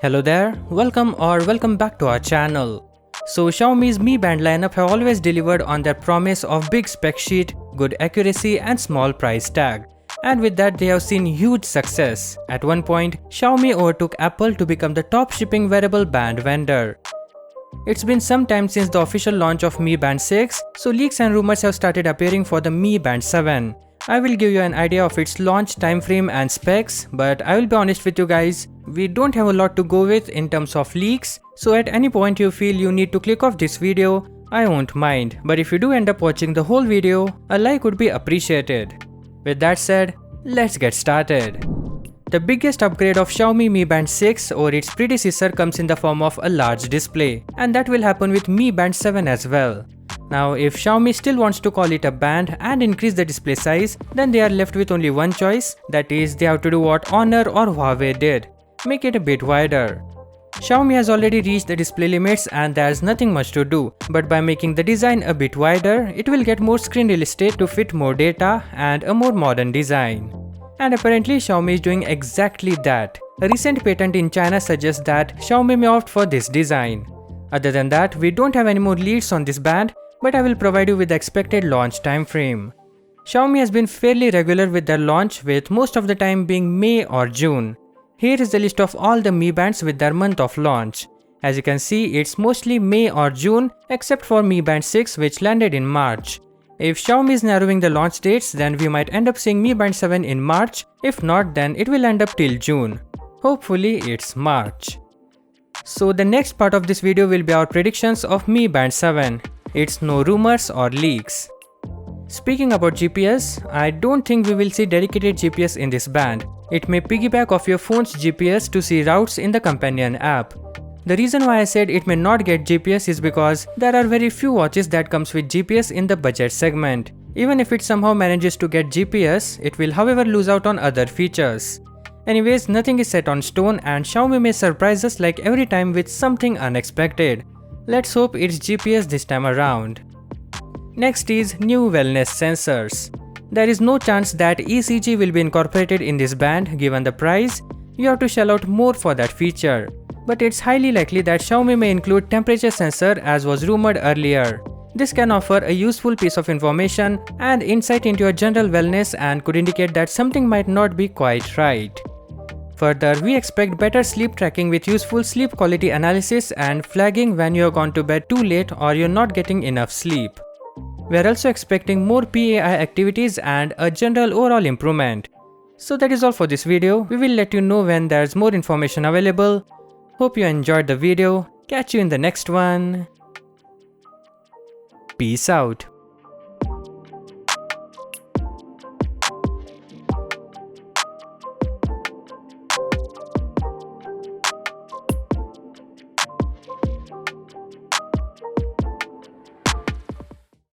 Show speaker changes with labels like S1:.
S1: Hello there, welcome back to our channel. So Xiaomi's Mi Band lineup have always delivered on their promise of big spec sheet, good accuracy and small price tag. And with that they have seen huge success. At one point, Xiaomi overtook Apple to become the top shipping wearable band vendor. It's been some time since the official launch of Mi Band 6, so leaks and rumors have started appearing for the Mi Band 7. I will give you an idea of its launch timeframe and specs, but I will be honest with you guys, we don't have a lot to go with in terms of leaks, so at any point you feel you need to click off this video, I won't mind, but if you do end up watching the whole video, a like would be appreciated. With that said, let's get started. The biggest upgrade of Xiaomi Mi Band 6 over its predecessor comes in the form of a large display, and that will happen with Mi Band 7 as well. Now, if Xiaomi still wants to call it a band and increase the display size, then they are left with only one choice, that is, they have to do what Honor or Huawei did, make it a bit wider. Xiaomi has already reached the display limits and there's nothing much to do, but by making the design a bit wider, it will get more screen real estate to fit more data and a more modern design. And apparently Xiaomi is doing exactly that. A recent patent in China suggests that Xiaomi may opt for this design. Other than that, we don't have any more leads on this band, but I will provide you with the expected launch time frame. Xiaomi has been fairly regular with their launch, with most of the time being May or June. Here is the list of all the Mi Bands with their month of launch. As you can see, it's mostly May or June except for Mi Band 6 which landed in March. If Xiaomi is narrowing the launch dates, then we might end up seeing Mi Band 7 in March. If not, then it will end up till June. Hopefully it's March. So the next part of this video will be our predictions of Mi Band 7. It's no rumors or leaks. Speaking about GPS, I don't think we will see dedicated GPS in this band. It may piggyback off your phone's GPS to see routes in the companion app. The reason why I said it may not get GPS is because there are very few watches that comes with GPS in the budget segment. Even if it somehow manages to get GPS, it will however lose out on other features. Anyways, nothing is set on stone and Xiaomi may surprise us like every time with something unexpected. Let's hope it's GPS this time around. Next is new wellness sensors. There is no chance that ECG will be incorporated in this band given the price. You have to shell out more for that feature. But it's highly likely that Xiaomi may include temperature sensor as was rumored earlier. This can offer a useful piece of information and insight into your general wellness and could indicate that something might not be quite right. Further, we expect better sleep tracking with useful sleep quality analysis and flagging when you have gone to bed too late or you're not getting enough sleep. We are also expecting more PAI activities and a general overall improvement. So that is all for this video. We will let you know when there's more information available. Hope you enjoyed the video. Catch you in the next one. Peace out.